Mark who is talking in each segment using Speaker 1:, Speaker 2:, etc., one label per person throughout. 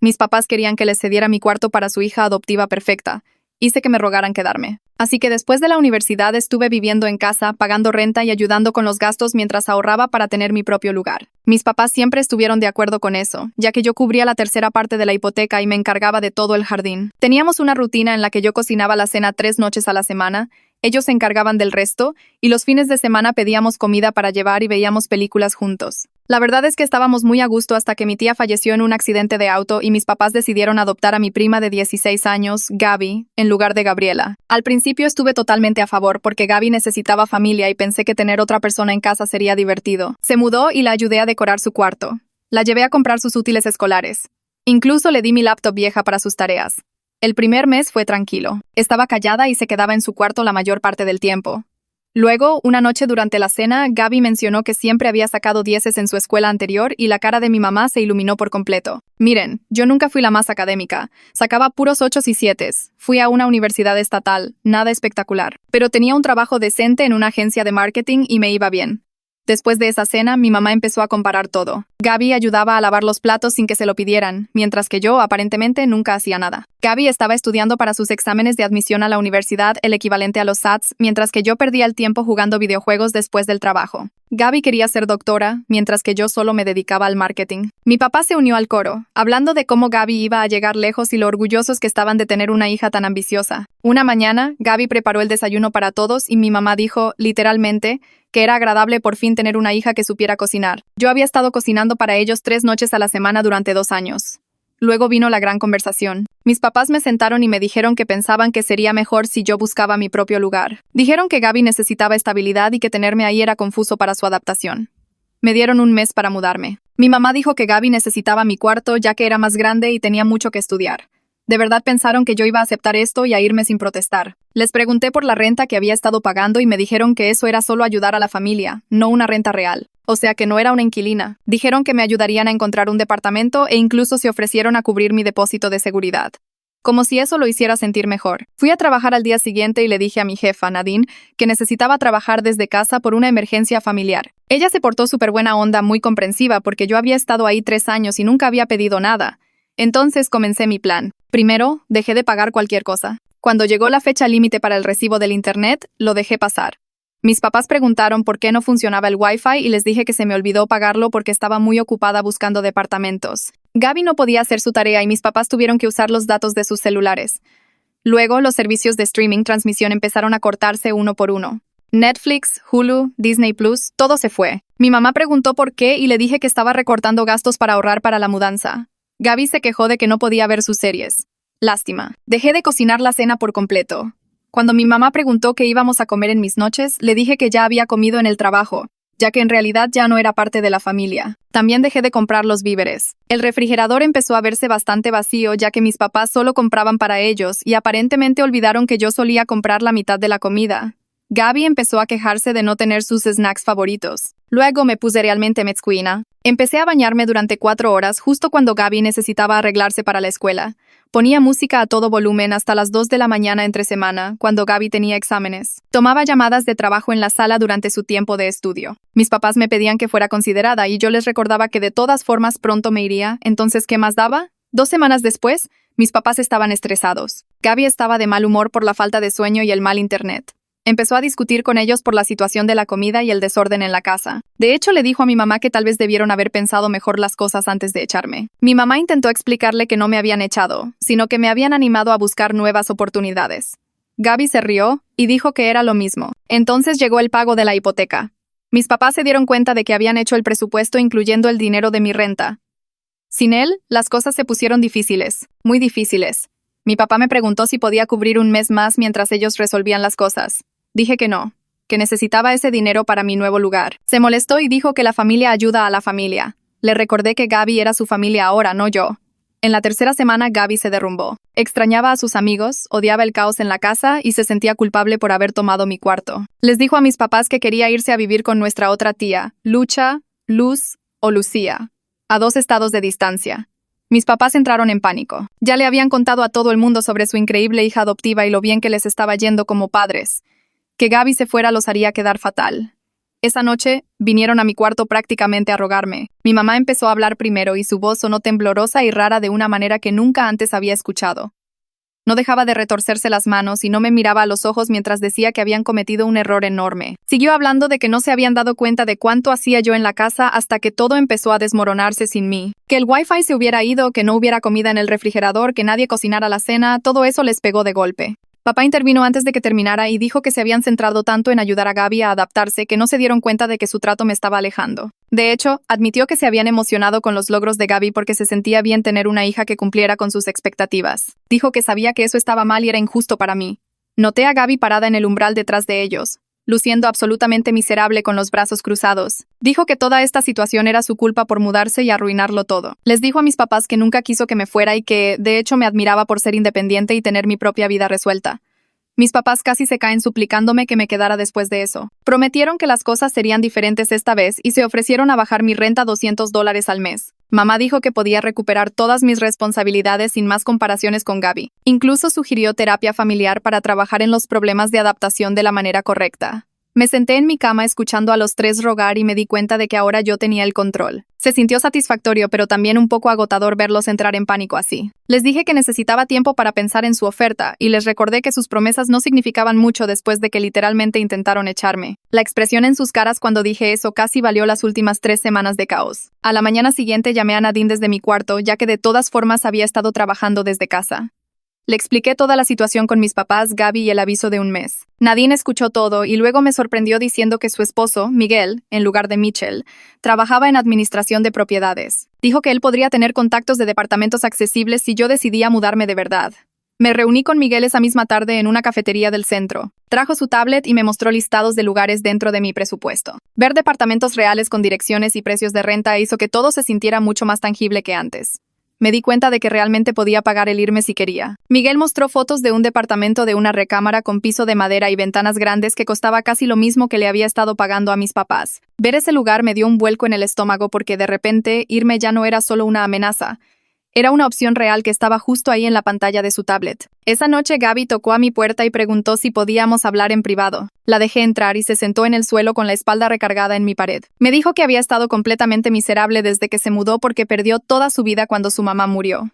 Speaker 1: Mis papás querían que les cediera mi cuarto para su hija adoptiva perfecta. Hice que me rogaran quedarme. Así que después de la universidad estuve viviendo en casa, pagando renta y ayudando con los gastos mientras ahorraba para tener mi propio lugar. Mis papás siempre estuvieron de acuerdo con eso, ya que yo cubría la tercera parte de la hipoteca y me encargaba de todo el jardín. Teníamos una rutina en la que yo cocinaba la cena 3 noches a la semana, ellos se encargaban del resto, y los fines de semana pedíamos comida para llevar y veíamos películas juntos. La verdad es que estábamos muy a gusto hasta que mi tía falleció en un accidente de auto y mis papás decidieron adoptar a mi prima de 16 años, Gaby, en lugar de Gabriela. Al principio estuve totalmente a favor porque Gaby necesitaba familia y pensé que tener otra persona en casa sería divertido. Se mudó y la ayudé a decorar su cuarto. La llevé a comprar sus útiles escolares. Incluso le di mi laptop vieja para sus tareas. El primer mes fue tranquilo. Estaba callada y se quedaba en su cuarto la mayor parte del tiempo. Luego, una noche durante la cena, Gaby mencionó que siempre había sacado 10 en su escuela anterior y la cara de mi mamá se iluminó por completo. Miren, yo nunca fui la más académica. Sacaba puros 8 y 7. Fui a una universidad estatal, nada espectacular. Pero tenía un trabajo decente en una agencia de marketing y me iba bien. Después de esa cena, mi mamá empezó a comparar todo. Gaby ayudaba a lavar los platos sin que se lo pidieran, mientras que yo, aparentemente, nunca hacía nada. Gaby estaba estudiando para sus exámenes de admisión a la universidad, el equivalente a los SATs, mientras que yo perdía el tiempo jugando videojuegos después del trabajo. Gaby quería ser doctora, mientras que yo solo me dedicaba al marketing. Mi papá se unió al coro, hablando de cómo Gaby iba a llegar lejos y lo orgullosos que estaban de tener una hija tan ambiciosa. Una mañana, Gaby preparó el desayuno para todos y mi mamá dijo, literalmente, que era agradable por fin tener una hija que supiera cocinar. Yo había estado cocinando para ellos 3 noches a la semana durante 2 años. Luego vino la gran conversación. Mis papás me sentaron y me dijeron que pensaban que sería mejor si yo buscaba mi propio lugar. Dijeron que Gaby necesitaba estabilidad y que tenerme ahí era confuso para su adaptación. Me dieron un mes para mudarme. Mi mamá dijo que Gaby necesitaba mi cuarto ya que era más grande y tenía mucho que estudiar. De verdad pensaron que yo iba a aceptar esto y a irme sin protestar. Les pregunté por la renta que había estado pagando y me dijeron que eso era solo ayudar a la familia, no una renta real. O sea que no era una inquilina. Dijeron que me ayudarían a encontrar un departamento e incluso se ofrecieron a cubrir mi depósito de seguridad. Como si eso lo hiciera sentir mejor. Fui a trabajar al día siguiente y le dije a mi jefa, Nadine, que necesitaba trabajar desde casa por una emergencia familiar. Ella se portó súper buena onda, muy comprensiva porque yo había estado ahí 3 años y nunca había pedido nada. Entonces comencé mi plan. Primero, dejé de pagar cualquier cosa. Cuando llegó la fecha límite para el recibo del internet, lo dejé pasar. Mis papás preguntaron por qué no funcionaba el Wi-Fi y les dije que se me olvidó pagarlo porque estaba muy ocupada buscando departamentos. Gaby no podía hacer su tarea y mis papás tuvieron que usar los datos de sus celulares. Luego, los servicios de streaming transmisión empezaron a cortarse uno por uno. Netflix, Hulu, Disney Plus, todo se fue. Mi mamá preguntó por qué y le dije que estaba recortando gastos para ahorrar para la mudanza. Gaby se quejó de que no podía ver sus series. Lástima. Dejé de cocinar la cena por completo. Cuando mi mamá preguntó qué íbamos a comer en mis noches, le dije que ya había comido en el trabajo, ya que en realidad ya no era parte de la familia. También dejé de comprar los víveres. El refrigerador empezó a verse bastante vacío, ya que mis papás solo compraban para ellos y aparentemente olvidaron que yo solía comprar la mitad de la comida. Gaby empezó a quejarse de no tener sus snacks favoritos. Luego me puse realmente mezquina. Empecé a bañarme durante 4 horas justo cuando Gaby necesitaba arreglarse para la escuela. Ponía música a todo volumen hasta las 2 de la mañana entre semana, cuando Gaby tenía exámenes. Tomaba llamadas de trabajo en la sala durante su tiempo de estudio. Mis papás me pedían que fuera considerada y yo les recordaba que de todas formas pronto me iría, entonces ¿qué más daba? 2 semanas después, mis papás estaban estresados. Gaby estaba de mal humor por la falta de sueño y el mal internet. Empezó a discutir con ellos por la situación de la comida y el desorden en la casa. De hecho, le dijo a mi mamá que tal vez debieron haber pensado mejor las cosas antes de echarme. Mi mamá intentó explicarle que no me habían echado, sino que me habían animado a buscar nuevas oportunidades. Gaby se rió y dijo que era lo mismo. Entonces llegó el pago de la hipoteca. Mis papás se dieron cuenta de que habían hecho el presupuesto incluyendo el dinero de mi renta. Sin él, las cosas se pusieron difíciles, muy difíciles. Mi papá me preguntó si podía cubrir un mes más mientras ellos resolvían las cosas. Dije que no, que necesitaba ese dinero para mi nuevo lugar. Se molestó y dijo que la familia ayuda a la familia. Le recordé que Gaby era su familia ahora, no yo. En la tercera semana Gaby se derrumbó. Extrañaba a sus amigos, odiaba el caos en la casa y se sentía culpable por haber tomado mi cuarto. Les dijo a mis papás que quería irse a vivir con nuestra otra tía, Lucha, Luz o Lucía, a 2 estados de distancia. Mis papás entraron en pánico. Ya le habían contado a todo el mundo sobre su increíble hija adoptiva y lo bien que les estaba yendo como padres. Que Gaby se fuera los haría quedar fatal. Esa noche, vinieron a mi cuarto prácticamente a rogarme. Mi mamá empezó a hablar primero y su voz sonó temblorosa y rara de una manera que nunca antes había escuchado. No dejaba de retorcerse las manos y no me miraba a los ojos mientras decía que habían cometido un error enorme. Siguió hablando de que no se habían dado cuenta de cuánto hacía yo en la casa hasta que todo empezó a desmoronarse sin mí. Que el wifi se hubiera ido, que no hubiera comida en el refrigerador, que nadie cocinara la cena, todo eso les pegó de golpe. Papá intervino antes de que terminara y dijo que se habían centrado tanto en ayudar a Gaby a adaptarse que no se dieron cuenta de que su trato me estaba alejando. De hecho, admitió que se habían emocionado con los logros de Gaby porque se sentía bien tener una hija que cumpliera con sus expectativas. Dijo que sabía que eso estaba mal y era injusto para mí. Noté a Gaby parada en el umbral detrás de ellos, luciendo absolutamente miserable con los brazos cruzados. Dijo que toda esta situación era su culpa por mudarse y arruinarlo todo. Les dijo a mis papás que nunca quiso que me fuera y que, de hecho, me admiraba por ser independiente y tener mi propia vida resuelta. Mis papás casi se caen suplicándome que me quedara después de eso. Prometieron que las cosas serían diferentes esta vez y se ofrecieron a bajar mi renta a $200 al mes. Mamá dijo que podía recuperar todas mis responsabilidades sin más comparaciones con Gaby. Incluso sugirió terapia familiar para trabajar en los problemas de adaptación de la manera correcta. Me senté en mi cama escuchando a los tres rogar y me di cuenta de que ahora yo tenía el control. Se sintió satisfactorio, pero también un poco agotador verlos entrar en pánico así. Les dije que necesitaba tiempo para pensar en su oferta y les recordé que sus promesas no significaban mucho después de que literalmente intentaron echarme. La expresión en sus caras cuando dije eso casi valió las últimas 3 semanas de caos. A la mañana siguiente llamé a Nadine desde mi cuarto, ya que de todas formas había estado trabajando desde casa. Le expliqué toda la situación con mis papás, Gaby y el aviso de un mes. Nadine escuchó todo y luego me sorprendió diciendo que su esposo, Miguel, en lugar de Mitchell, trabajaba en administración de propiedades. Dijo que él podría tener contactos de departamentos accesibles si yo decidía mudarme de verdad. Me reuní con Miguel esa misma tarde en una cafetería del centro. Trajo su tablet y me mostró listados de lugares dentro de mi presupuesto. Ver departamentos reales con direcciones y precios de renta hizo que todo se sintiera mucho más tangible que antes. Me di cuenta de que realmente podía pagar el irme si quería. Miguel mostró fotos de un departamento de una recámara con piso de madera y ventanas grandes que costaba casi lo mismo que le había estado pagando a mis papás. Ver ese lugar me dio un vuelco en el estómago porque de repente irme ya no era solo una amenaza. Era una opción real que estaba justo ahí en la pantalla de su tablet. Esa noche Gaby tocó a mi puerta y preguntó si podíamos hablar en privado. La dejé entrar y se sentó en el suelo con la espalda recargada en mi pared. Me dijo que había estado completamente miserable desde que se mudó porque perdió toda su vida cuando su mamá murió.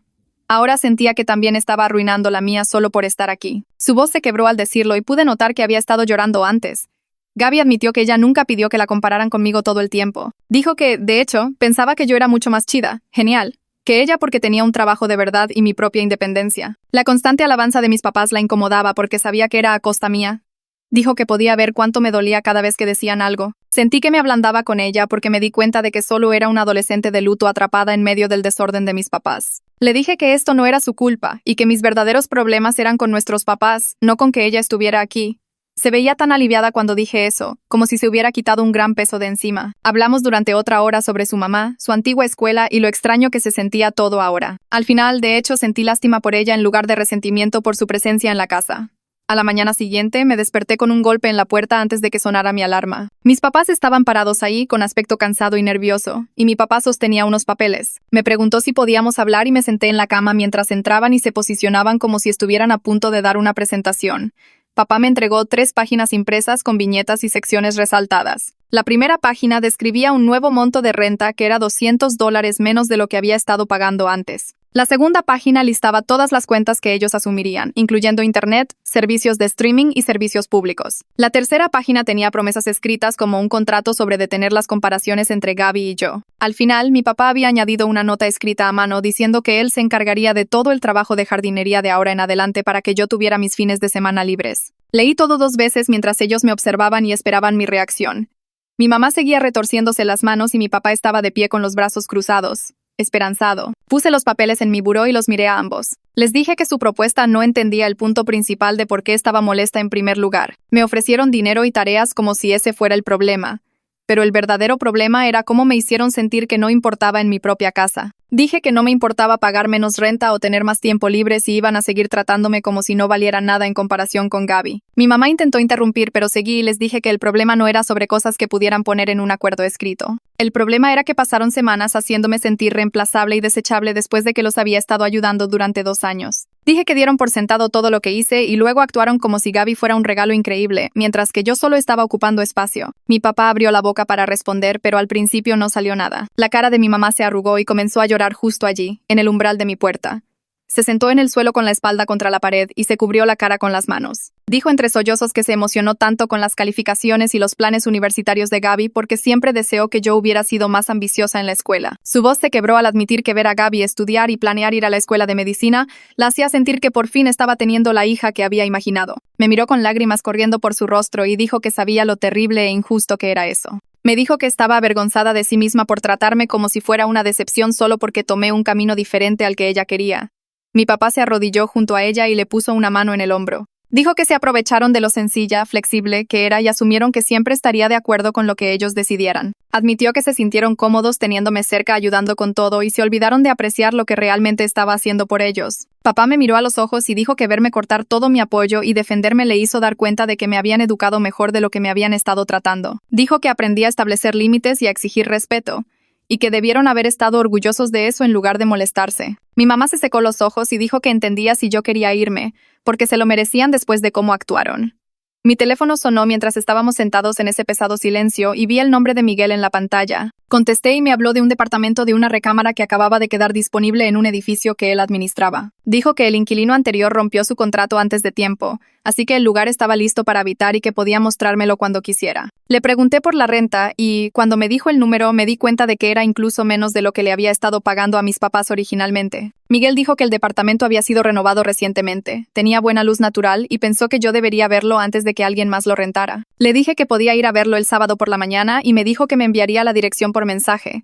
Speaker 1: Ahora sentía que también estaba arruinando la mía solo por estar aquí. Su voz se quebró al decirlo y pude notar que había estado llorando antes. Gaby admitió que ella nunca pidió que la compararan conmigo todo el tiempo. Dijo que, de hecho, pensaba que yo era mucho más chida, genial, que ella porque tenía un trabajo de verdad y mi propia independencia. La constante alabanza de mis papás la incomodaba porque sabía que era a costa mía. Dijo que podía ver cuánto me dolía cada vez que decían algo. Sentí que me ablandaba con ella porque me di cuenta de que solo era una adolescente de luto atrapada en medio del desorden de mis papás. Le dije que esto no era su culpa y que mis verdaderos problemas eran con nuestros papás, no con que ella estuviera aquí. Se veía tan aliviada cuando dije eso, como si se hubiera quitado un gran peso de encima. Hablamos durante otra hora sobre su mamá, su antigua escuela y lo extraño que se sentía todo ahora. Al final, de hecho, sentí lástima por ella en lugar de resentimiento por su presencia en la casa. A la mañana siguiente, me desperté con un golpe en la puerta antes de que sonara mi alarma. Mis papás estaban parados ahí con aspecto cansado y nervioso, y mi papá sostenía unos papeles. Me preguntó si podíamos hablar y me senté en la cama mientras entraban y se posicionaban como si estuvieran a punto de dar una presentación. Papá me entregó 3 páginas impresas con viñetas y secciones resaltadas. La primera página describía un nuevo monto de renta que era $200 menos de lo que había estado pagando antes. La segunda página listaba todas las cuentas que ellos asumirían, incluyendo internet, servicios de streaming y servicios públicos. La tercera página tenía promesas escritas como un contrato sobre detener las comparaciones entre Gaby y yo. Al final, mi papá había añadido una nota escrita a mano diciendo que él se encargaría de todo el trabajo de jardinería de ahora en adelante para que yo tuviera mis fines de semana libres. Leí todo 2 veces mientras ellos me observaban y esperaban mi reacción. Mi mamá seguía retorciéndose las manos y mi papá estaba de pie con los brazos cruzados. Esperanzado. Puse los papeles en mi buró y los miré a ambos. Les dije que su propuesta no entendía el punto principal de por qué estaba molesta en primer lugar. Me ofrecieron dinero y tareas como si ese fuera el problema. Pero el verdadero problema era cómo me hicieron sentir que no importaba en mi propia casa. Dije que no me importaba pagar menos renta o tener más tiempo libre si iban a seguir tratándome como si no valiera nada en comparación con Gaby. Mi mamá intentó interrumpir, pero seguí y les dije que el problema no era sobre cosas que pudieran poner en un acuerdo escrito. El problema era que pasaron semanas haciéndome sentir reemplazable y desechable después de que los había estado ayudando durante 2 años. Dije que dieron por sentado todo lo que hice y luego actuaron como si Gaby fuera un regalo increíble, mientras que yo solo estaba ocupando espacio. Mi papá abrió la boca para responder, pero al principio no salió nada. La cara de mi mamá se arrugó y comenzó a llorar justo allí, en el umbral de mi puerta. Se sentó en el suelo con la espalda contra la pared y se cubrió la cara con las manos. Dijo entre sollozos que se emocionó tanto con las calificaciones y los planes universitarios de Gaby porque siempre deseó que yo hubiera sido más ambiciosa en la escuela. Su voz se quebró al admitir que ver a Gaby estudiar y planear ir a la escuela de medicina la hacía sentir que por fin estaba teniendo la hija que había imaginado. Me miró con lágrimas corriendo por su rostro y dijo que sabía lo terrible e injusto que era eso. Me dijo que estaba avergonzada de sí misma por tratarme como si fuera una decepción solo porque tomé un camino diferente al que ella quería. Mi papá se arrodilló junto a ella y le puso una mano en el hombro. Dijo que se aprovecharon de lo sencilla, flexible que era y asumieron que siempre estaría de acuerdo con lo que ellos decidieran. Admitió que se sintieron cómodos teniéndome cerca ayudando con todo y se olvidaron de apreciar lo que realmente estaba haciendo por ellos. Papá me miró a los ojos y dijo que verme cortar todo mi apoyo y defenderme le hizo dar cuenta de que me habían educado mejor de lo que me habían estado tratando. Dijo que aprendí a establecer límites y a exigir respeto, y que debieron haber estado orgullosos de eso en lugar de molestarse. Mi mamá se secó los ojos y dijo que entendía si yo quería irme, porque se lo merecían después de cómo actuaron. Mi teléfono sonó mientras estábamos sentados en ese pesado silencio y vi el nombre de Miguel en la pantalla. Contesté y me habló de un departamento de una recámara que acababa de quedar disponible en un edificio que él administraba. Dijo que el inquilino anterior rompió su contrato antes de tiempo, así que el lugar estaba listo para habitar y que podía mostrármelo cuando quisiera. Le pregunté por la renta y, cuando me dijo el número, me di cuenta de que era incluso menos de lo que le había estado pagando a mis papás originalmente. Miguel dijo que el departamento había sido renovado recientemente, tenía buena luz natural y pensó que yo debería verlo antes de que alguien más lo rentara. Le dije que podía ir a verlo el sábado por la mañana y me dijo que me enviaría la dirección por mensaje.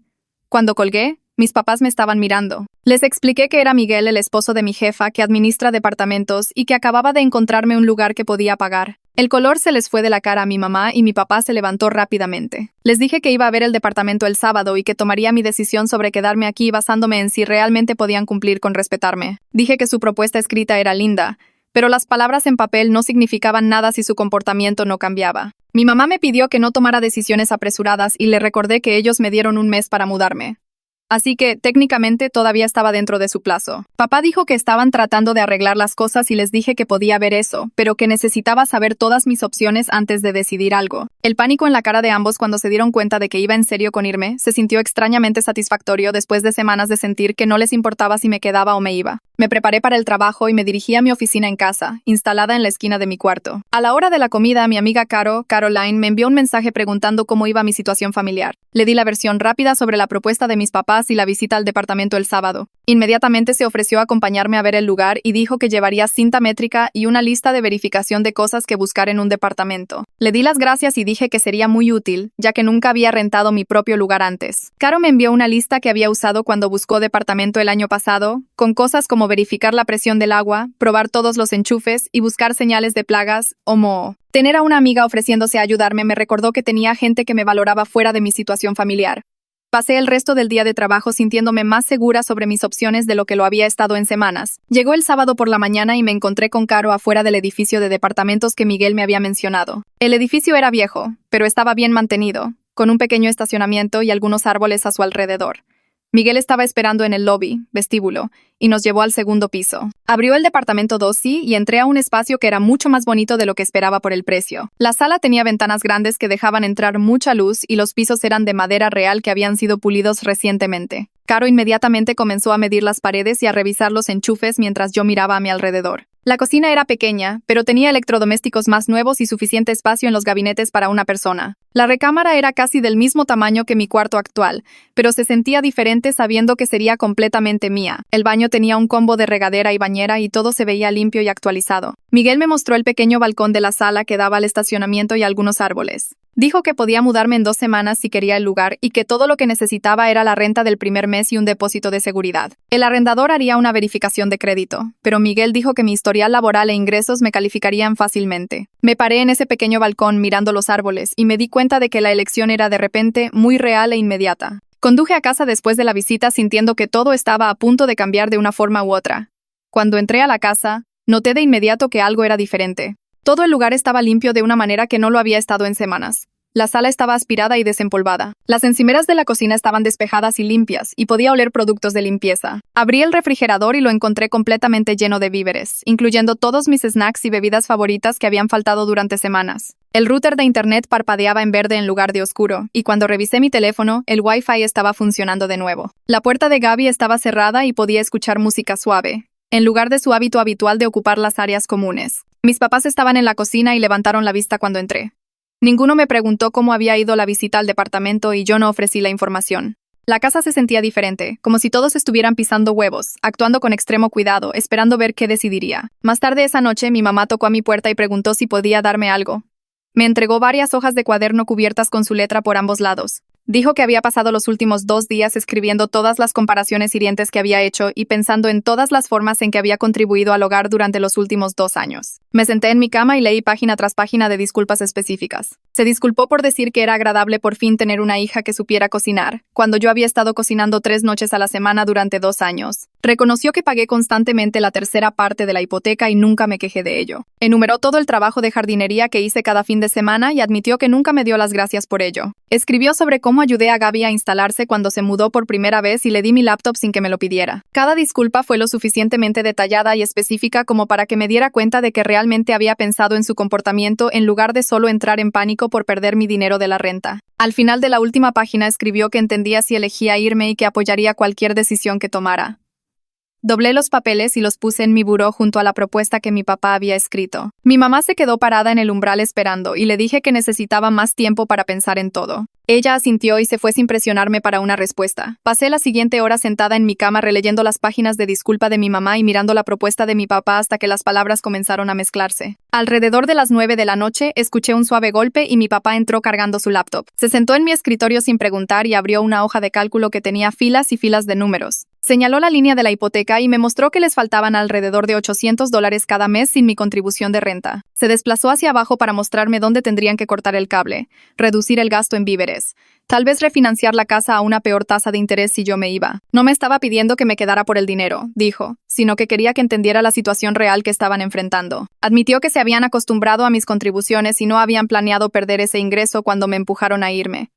Speaker 1: Cuando colgué, mis papás me estaban mirando. Les expliqué que era Miguel, el esposo de mi jefa, que administra departamentos y que acababa de encontrarme un lugar que podía pagar. El color se les fue de la cara a mi mamá y mi papá se levantó rápidamente. Les dije que iba a ver el departamento el sábado y que tomaría mi decisión sobre quedarme aquí basándome en si realmente podían cumplir con respetarme. Dije que su propuesta escrita era linda, pero las palabras en papel no significaban nada si su comportamiento no cambiaba. Mi mamá me pidió que no tomara decisiones apresuradas y le recordé que ellos me dieron un mes para mudarme. Así que, técnicamente, todavía estaba dentro de su plazo. Papá dijo que estaban tratando de arreglar las cosas y les dije que podía ver eso, pero que necesitaba saber todas mis opciones antes de decidir algo. El pánico en la cara de ambos cuando se dieron cuenta de que iba en serio con irme se sintió extrañamente satisfactorio después de semanas de sentir que no les importaba si me quedaba o me iba. Me preparé para el trabajo y me dirigí a mi oficina en casa, instalada en la esquina de mi cuarto. A la hora de la comida, mi amiga Caroline, me envió un mensaje preguntando cómo iba mi situación familiar. Le di la versión rápida sobre la propuesta de mis papás y la visita al departamento el sábado. Inmediatamente se ofreció a acompañarme a ver el lugar y dijo que llevaría cinta métrica y una lista de verificación de cosas que buscar en un departamento. Le di las gracias y dije que sería muy útil, ya que nunca había rentado mi propio lugar antes. Caro me envió una lista que había usado cuando buscó departamento el año pasado, con cosas como verificar la presión del agua, probar todos los enchufes y buscar señales de plagas o moho. Tener a una amiga ofreciéndose a ayudarme me recordó que tenía gente que me valoraba fuera de mi situación familiar. Pasé el resto del día de trabajo sintiéndome más segura sobre mis opciones de lo que lo había estado en semanas. Llegó el sábado por la mañana y me encontré con Caro afuera del edificio de departamentos que Miguel me había mencionado. El edificio era viejo, pero estaba bien mantenido, con un pequeño estacionamiento y algunos árboles a su alrededor. Miguel estaba esperando en el lobby, vestíbulo, y nos llevó al segundo piso. Abrió el departamento 2C y entré a un espacio que era mucho más bonito de lo que esperaba por el precio. La sala tenía ventanas grandes que dejaban entrar mucha luz y los pisos eran de madera real que habían sido pulidos recientemente. Caro inmediatamente comenzó a medir las paredes y a revisar los enchufes mientras yo miraba a mi alrededor. La cocina era pequeña, pero tenía electrodomésticos más nuevos y suficiente espacio en los gabinetes para una persona. La recámara era casi del mismo tamaño que mi cuarto actual, pero se sentía diferente sabiendo que sería completamente mía. El baño tenía un combo de regadera y bañera y todo se veía limpio y actualizado. Miguel me mostró el pequeño balcón de la sala que daba al estacionamiento y algunos árboles. Dijo que podía mudarme en 2 semanas si quería el lugar y que todo lo que necesitaba era la renta del primer mes y un depósito de seguridad. El arrendador haría una verificación de crédito, pero Miguel dijo que mi historial laboral e ingresos me calificarían fácilmente. Me paré en ese pequeño balcón mirando los árboles y me di cuenta de que la elección era de repente muy real e inmediata. Conduje a casa después de la visita sintiendo que todo estaba a punto de cambiar de una forma u otra. Cuando entré a la casa, noté de inmediato que algo era diferente. Todo el lugar estaba limpio de una manera que no lo había estado en semanas. La sala estaba aspirada y desempolvada. Las encimeras de la cocina estaban despejadas y limpias, y podía oler productos de limpieza. Abrí el refrigerador y lo encontré completamente lleno de víveres, incluyendo todos mis snacks y bebidas favoritas que habían faltado durante semanas. El router de internet parpadeaba en verde en lugar de oscuro, y cuando revisé mi teléfono, el Wi-Fi estaba funcionando de nuevo. La puerta de Gaby estaba cerrada y podía escuchar música suave, en lugar de su hábito habitual de ocupar las áreas comunes. Mis papás estaban en la cocina y levantaron la vista cuando entré. Ninguno me preguntó cómo había ido la visita al departamento y yo no ofrecí la información. La casa se sentía diferente, como si todos estuvieran pisando huevos, actuando con extremo cuidado, esperando ver qué decidiría. Más tarde esa noche, mi mamá tocó a mi puerta y preguntó si podía darme algo. Me entregó varias hojas de cuaderno cubiertas con su letra por ambos lados. Dijo que había pasado los últimos 2 días escribiendo todas las comparaciones hirientes que había hecho y pensando en todas las formas en que había contribuido al hogar durante los últimos 2 años. Me senté en mi cama y leí página tras página de disculpas específicas. Se disculpó por decir que era agradable por fin tener una hija que supiera cocinar, cuando yo había estado cocinando 3 noches a la semana durante 2 años. Reconoció que pagué constantemente la tercera parte de la hipoteca y nunca me quejé de ello. Enumeró todo el trabajo de jardinería que hice cada fin de semana y admitió que nunca me dio las gracias por ello. Escribió sobre cómo ayudé a Gaby a instalarse cuando se mudó por primera vez y le di mi laptop sin que me lo pidiera. Cada disculpa fue lo suficientemente detallada y específica como para que me diera cuenta de que realmente había pensado en su comportamiento en lugar de solo entrar en pánico por perder mi dinero de la renta. Al final de la última página escribió que entendía si elegía irme y que apoyaría cualquier decisión que tomara. Doblé los papeles y los puse en mi buró junto a la propuesta que mi papá había escrito. Mi mamá se quedó parada en el umbral esperando y le dije que necesitaba más tiempo para pensar en todo. Ella asintió y se fue sin presionarme para una respuesta. Pasé la siguiente hora sentada en mi cama releyendo las páginas de disculpa de mi mamá y mirando la propuesta de mi papá hasta que las palabras comenzaron a mezclarse. Alrededor de las 9 de la noche, escuché un suave golpe y mi papá entró cargando su laptop. Se sentó en mi escritorio sin preguntar y abrió una hoja de cálculo que tenía filas y filas de números. Señaló la línea de la hipoteca y me mostró que les faltaban alrededor de $800 cada mes sin mi contribución de renta. Se desplazó hacia abajo para mostrarme dónde tendrían que cortar el cable, reducir el gasto en víveres, tal vez refinanciar la casa a una peor tasa de interés si yo me iba. No me estaba pidiendo que me quedara por el dinero, dijo, sino que quería que entendiera la situación real que estaban enfrentando. Admitió que se habían acostumbrado a mis contribuciones y no habían planeado perder ese ingreso cuando me empujaron a irme.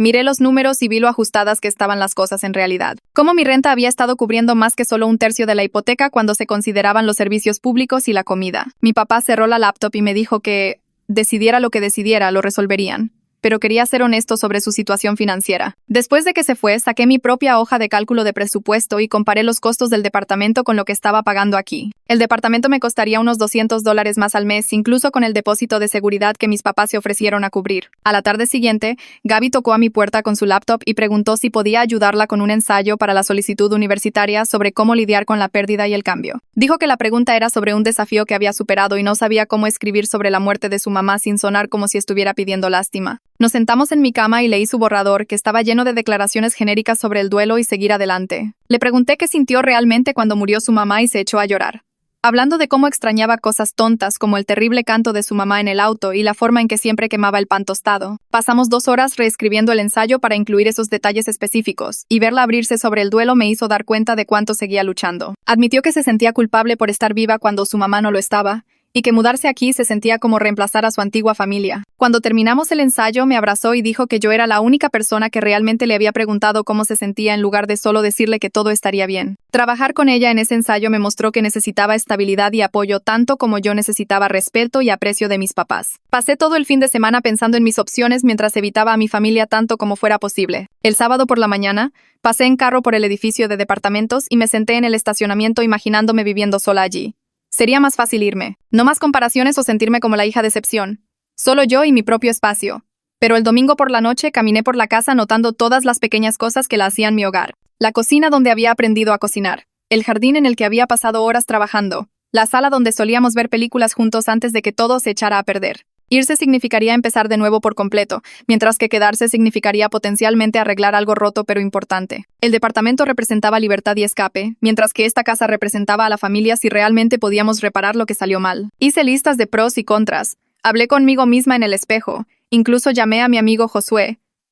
Speaker 1: Miré los números y vi lo ajustadas que estaban las cosas en realidad. Cómo mi renta había estado cubriendo más que solo 1/3 de la hipoteca cuando se consideraban los servicios públicos y la comida. Mi papá cerró la laptop y me dijo que, decidiera lo que decidiera, lo resolverían. Pero quería ser honesto sobre su situación financiera. Después de que se fue, saqué mi propia hoja de cálculo de presupuesto y comparé los costos del departamento con lo que estaba pagando aquí. El departamento me costaría unos $200 más al mes, incluso con el depósito de seguridad que mis papás se ofrecieron a cubrir. A la tarde siguiente, Gaby tocó a mi puerta con su laptop y preguntó si podía ayudarla con un ensayo para la solicitud universitaria sobre cómo lidiar con la pérdida y el cambio. Dijo que la pregunta era sobre un desafío que había superado y no sabía cómo escribir sobre la muerte de su mamá sin sonar como si estuviera pidiendo lástima. Nos sentamos en mi cama y leí su borrador, que estaba lleno de declaraciones genéricas sobre el duelo y seguir adelante. Le pregunté qué sintió realmente cuando murió su mamá y se echó a llorar. Hablando de cómo extrañaba cosas tontas como el terrible canto de su mamá en el auto y la forma en que siempre quemaba el pan tostado. Pasamos 2 horas reescribiendo el ensayo para incluir esos detalles específicos, y verla abrirse sobre el duelo me hizo dar cuenta de cuánto seguía luchando. Admitió que se sentía culpable por estar viva cuando su mamá no lo estaba, y que mudarse aquí se sentía como reemplazar a su antigua familia. Cuando terminamos el ensayo, me abrazó y dijo que yo era la única persona que realmente le había preguntado cómo se sentía en lugar de solo decirle que todo estaría bien. Trabajar con ella en ese ensayo me mostró que necesitaba estabilidad y apoyo tanto como yo necesitaba respeto y aprecio de mis papás. Pasé todo el fin de semana pensando en mis opciones mientras evitaba a mi familia tanto como fuera posible. El sábado por la mañana, pasé en carro por el edificio de departamentos y me senté en el estacionamiento imaginándome viviendo sola allí. Sería más fácil irme. No más comparaciones o sentirme como la hija de excepción. Solo yo y mi propio espacio. Pero el domingo por la noche caminé por la casa notando todas las pequeñas cosas que la hacían mi hogar. La cocina donde había aprendido a cocinar. El jardín en el que había pasado horas trabajando. La sala donde solíamos ver películas juntos antes de que todo se echara a perder. Irse significaría empezar de nuevo por completo, mientras que quedarse significaría potencialmente arreglar algo roto pero importante. El departamento representaba libertad y escape, mientras que esta casa representaba a la familia si realmente podíamos reparar lo que salió mal. Hice listas de pros y contras. Hablé conmigo misma en el espejo. Incluso llamé a mi amigo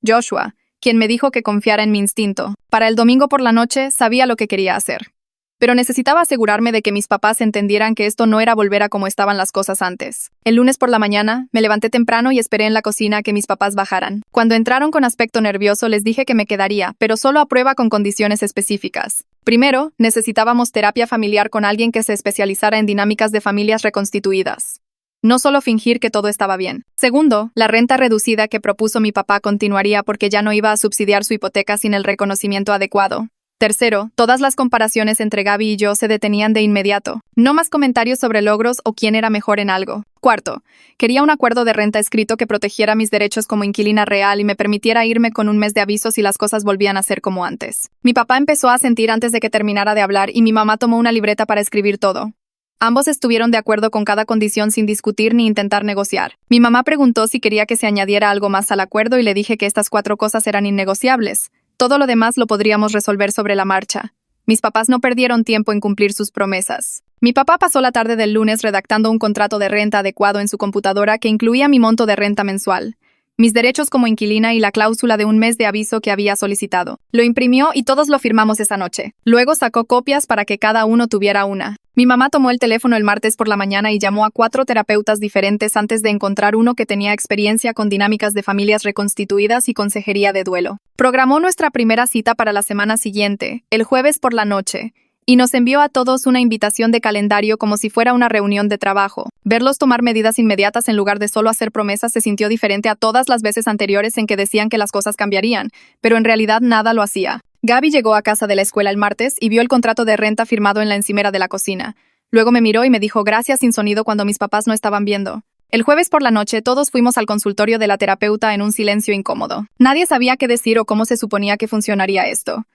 Speaker 1: Joshua, quien me dijo que confiara en mi instinto. Para el domingo por la noche sabía lo que quería hacer. Pero necesitaba asegurarme de que mis papás entendieran que esto no era volver a como estaban las cosas antes. El lunes por la mañana, me levanté temprano y esperé en la cocina a que mis papás bajaran. Cuando entraron con aspecto nervioso, les dije que me quedaría, pero solo a prueba con condiciones específicas. Primero, necesitábamos terapia familiar con alguien que se especializara en dinámicas de familias reconstituidas. No solo fingir que todo estaba bien. Segundo, la renta reducida que propuso mi papá continuaría porque ya no iba a subsidiar su hipoteca sin el reconocimiento adecuado. Tercero, todas las comparaciones entre Gaby y yo se detenían de inmediato. No más comentarios sobre logros o quién era mejor en algo. Cuarto, quería un acuerdo de renta escrito que protegiera mis derechos como inquilina real y me permitiera irme con un mes de aviso si las cosas volvían a ser como antes. Mi papá empezó a sentir antes de que terminara de hablar y mi mamá tomó una libreta para escribir todo. Ambos estuvieron de acuerdo con cada condición sin discutir ni intentar negociar. Mi mamá preguntó si quería que se añadiera algo más al acuerdo y le dije que estas 4 cosas eran innegociables. Todo lo demás lo podríamos resolver sobre la marcha. Mis papás no perdieron tiempo en cumplir sus promesas. Mi papá pasó la tarde del lunes redactando un contrato de renta adecuado en su computadora que incluía mi monto de renta mensual, mis derechos como inquilina y la cláusula de un mes de aviso que había solicitado. Lo imprimió y todos lo firmamos esa noche. Luego sacó copias para que cada uno tuviera una. Mi mamá tomó el teléfono el martes por la mañana y llamó a 4 terapeutas diferentes antes de encontrar uno que tenía experiencia con dinámicas de familias reconstituidas y consejería de duelo. Programó nuestra primera cita para la semana siguiente, el jueves por la noche, y nos envió a todos una invitación de calendario como si fuera una reunión de trabajo. Verlos tomar medidas inmediatas en lugar de solo hacer promesas se sintió diferente a todas las veces anteriores en que decían que las cosas cambiarían, pero en realidad nada lo hacía. Gaby llegó a casa de la escuela el martes y vio el contrato de renta firmado en la encimera de la cocina. Luego me miró y me dijo gracias sin sonido cuando mis papás no estaban viendo. El jueves por la noche todos fuimos al consultorio de la terapeuta en un silencio incómodo. Nadie sabía qué decir o cómo se suponía que funcionaría esto.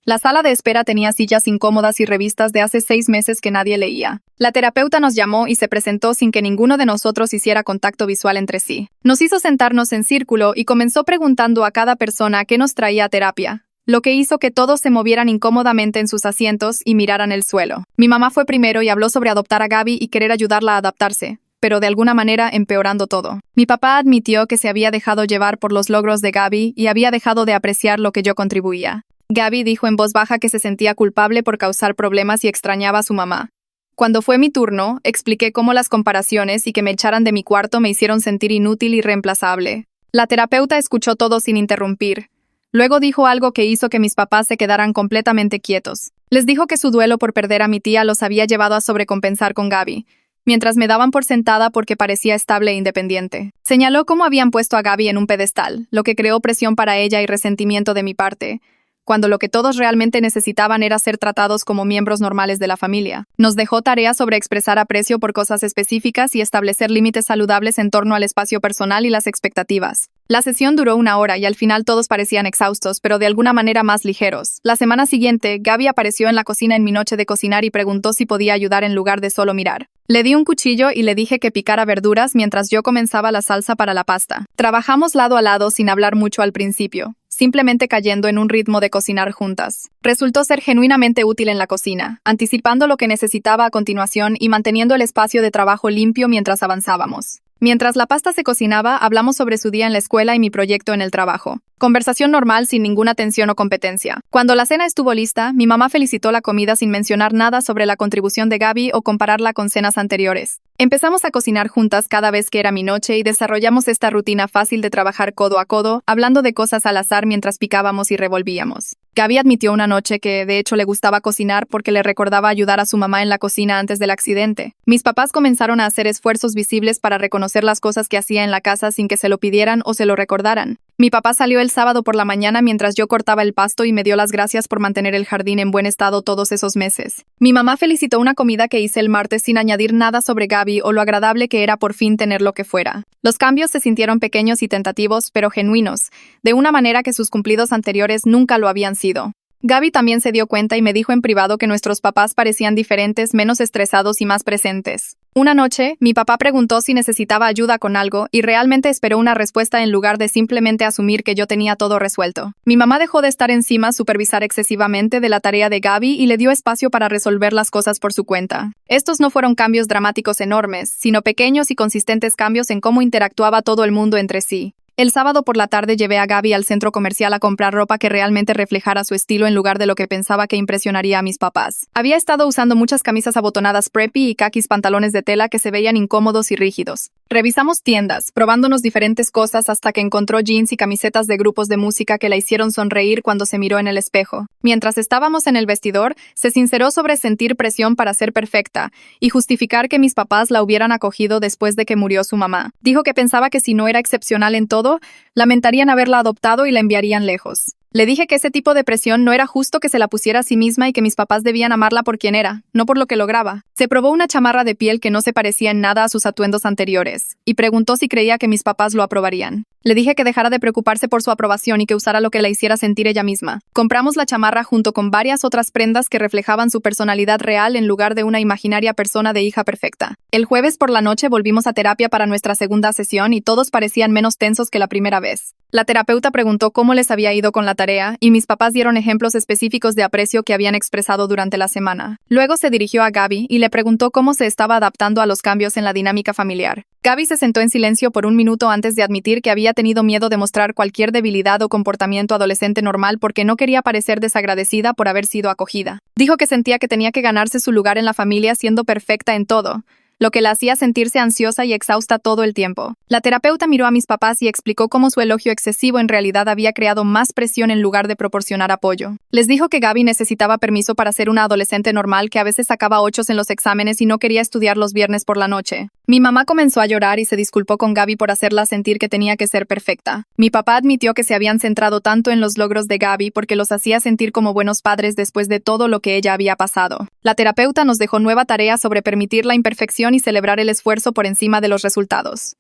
Speaker 1: La sala de espera tenía sillas incómodas y revistas de hace 6 meses que nadie leía. La terapeuta nos llamó y se presentó sin que ninguno de nosotros hiciera contacto visual entre sí. Nos hizo sentarnos en círculo y comenzó preguntando a cada persona qué nos traía a terapia, lo que hizo que todos se movieran incómodamente en sus asientos y miraran el suelo. Mi mamá fue primero y habló sobre adoptar a Gaby y querer ayudarla a adaptarse, pero de alguna manera empeorando todo. Mi papá admitió que se había dejado llevar por los logros de Gaby y había dejado de apreciar lo que yo contribuía. Gaby dijo en voz baja que se sentía culpable por causar problemas y extrañaba a su mamá. Cuando fue mi turno, expliqué cómo las comparaciones y que me echaran de mi cuarto me hicieron sentir inútil y reemplazable. La terapeuta escuchó todo sin interrumpir. Luego dijo algo que hizo que mis papás se quedaran completamente quietos. Les dijo que su duelo por perder a mi tía los había llevado a sobrecompensar con Gaby, mientras me daban por sentada porque parecía estable e independiente. Señaló cómo habían puesto a Gaby en un pedestal, lo que creó presión para ella y resentimiento de mi parte, cuando lo que todos realmente necesitaban era ser tratados como miembros normales de la familia. Nos dejó tarea sobre expresar aprecio por cosas específicas y establecer límites saludables en torno al espacio personal y las expectativas. La sesión duró 1 hora y al final todos parecían exhaustos, pero de alguna manera más ligeros. La semana siguiente, Gaby apareció en la cocina en mi noche de cocinar y preguntó si podía ayudar en lugar de solo mirar. Le di un cuchillo y le dije que picara verduras mientras yo comenzaba la salsa para la pasta. Trabajamos lado a lado sin hablar mucho al principio, simplemente cayendo en un ritmo de cocinar juntas. Resultó ser genuinamente útil en la cocina, anticipando lo que necesitaba a continuación y manteniendo el espacio de trabajo limpio mientras avanzábamos. Mientras la pasta se cocinaba, hablamos sobre su día en la escuela y mi proyecto en el trabajo. Conversación normal sin ninguna tensión o competencia. Cuando la cena estuvo lista, mi mamá felicitó la comida sin mencionar nada sobre la contribución de Gaby o compararla con cenas anteriores. Empezamos a cocinar juntas cada vez que era mi noche y desarrollamos esta rutina fácil de trabajar codo a codo, hablando de cosas al azar mientras picábamos y revolvíamos. Gaby admitió una noche que, de hecho, le gustaba cocinar porque le recordaba ayudar a su mamá en la cocina antes del accidente. Mis papás comenzaron a hacer esfuerzos visibles para reconocer las cosas que hacía en la casa sin que se lo pidieran o se lo recordaran. Mi papá salió el sábado por la mañana mientras yo cortaba el pasto y me dio las gracias por mantener el jardín en buen estado todos esos meses. Mi mamá felicitó una comida que hice el martes sin añadir nada sobre Gaby o lo agradable que era por fin tener lo que fuera. Los cambios se sintieron pequeños y tentativos, pero genuinos, de una manera que sus cumplidos anteriores nunca lo habían sido. Gaby también se dio cuenta y me dijo en privado que nuestros papás parecían diferentes, menos estresados y más presentes. Una noche, mi papá preguntó si necesitaba ayuda con algo y realmente esperó una respuesta en lugar de simplemente asumir que yo tenía todo resuelto. Mi mamá dejó de estar encima supervisar excesivamente de la tarea de Gaby y le dio espacio para resolver las cosas por su cuenta. Estos no fueron cambios dramáticos enormes, sino pequeños y consistentes cambios en cómo interactuaba todo el mundo entre sí. El sábado por la tarde llevé a Gaby al centro comercial a comprar ropa que realmente reflejara su estilo en lugar de lo que pensaba que impresionaría a mis papás. Había estado usando muchas camisas abotonadas preppy y kakis pantalones de tela que se veían incómodos y rígidos. Revisamos tiendas, probándonos diferentes cosas hasta que encontró jeans y camisetas de grupos de música que la hicieron sonreír cuando se miró en el espejo. Mientras estábamos en el vestidor, se sinceró sobre sentir presión para ser perfecta y justificar que mis papás la hubieran acogido después de que murió su mamá. Dijo que pensaba que si no era excepcional en todo, lamentarían haberla adoptado y la enviarían lejos. Le dije que ese tipo de presión no era justo que se la pusiera a sí misma y que mis papás debían amarla por quien era, no por lo que lograba. Se probó una chamarra de piel que no se parecía en nada a sus atuendos anteriores, y preguntó si creía que mis papás lo aprobarían. Le dije que dejara de preocuparse por su aprobación y que usara lo que la hiciera sentir ella misma. Compramos la chamarra junto con varias otras prendas que reflejaban su personalidad real en lugar de una imaginaria persona de hija perfecta. El jueves por la noche volvimos a terapia para nuestra segunda sesión y todos parecían menos tensos que la primera vez. La terapeuta preguntó cómo les había ido con la tarea y mis papás dieron ejemplos específicos de aprecio que habían expresado durante la semana. Luego se dirigió a Gaby y le preguntó cómo se estaba adaptando a los cambios en la dinámica familiar. Gaby se sentó en silencio por un minuto antes de admitir que había tenido miedo de mostrar cualquier debilidad o comportamiento adolescente normal porque no quería parecer desagradecida por haber sido acogida. Dijo que sentía que tenía que ganarse su lugar en la familia siendo perfecta en todo, lo que la hacía sentirse ansiosa y exhausta todo el tiempo. La terapeuta miró a mis papás y explicó cómo su elogio excesivo en realidad había creado más presión en lugar de proporcionar apoyo. Les dijo que Gaby necesitaba permiso para ser una adolescente normal que a veces sacaba 8 en los exámenes y no quería estudiar los viernes por la noche. Mi mamá comenzó a llorar y se disculpó con Gaby por hacerla sentir que tenía que ser perfecta. Mi papá admitió que se habían centrado tanto en los logros de Gaby porque los hacía sentir como buenos padres después de todo lo que ella había pasado. La terapeuta nos dejó nueva tarea sobre permitir la imperfección y celebrar el esfuerzo por encima de los resultados.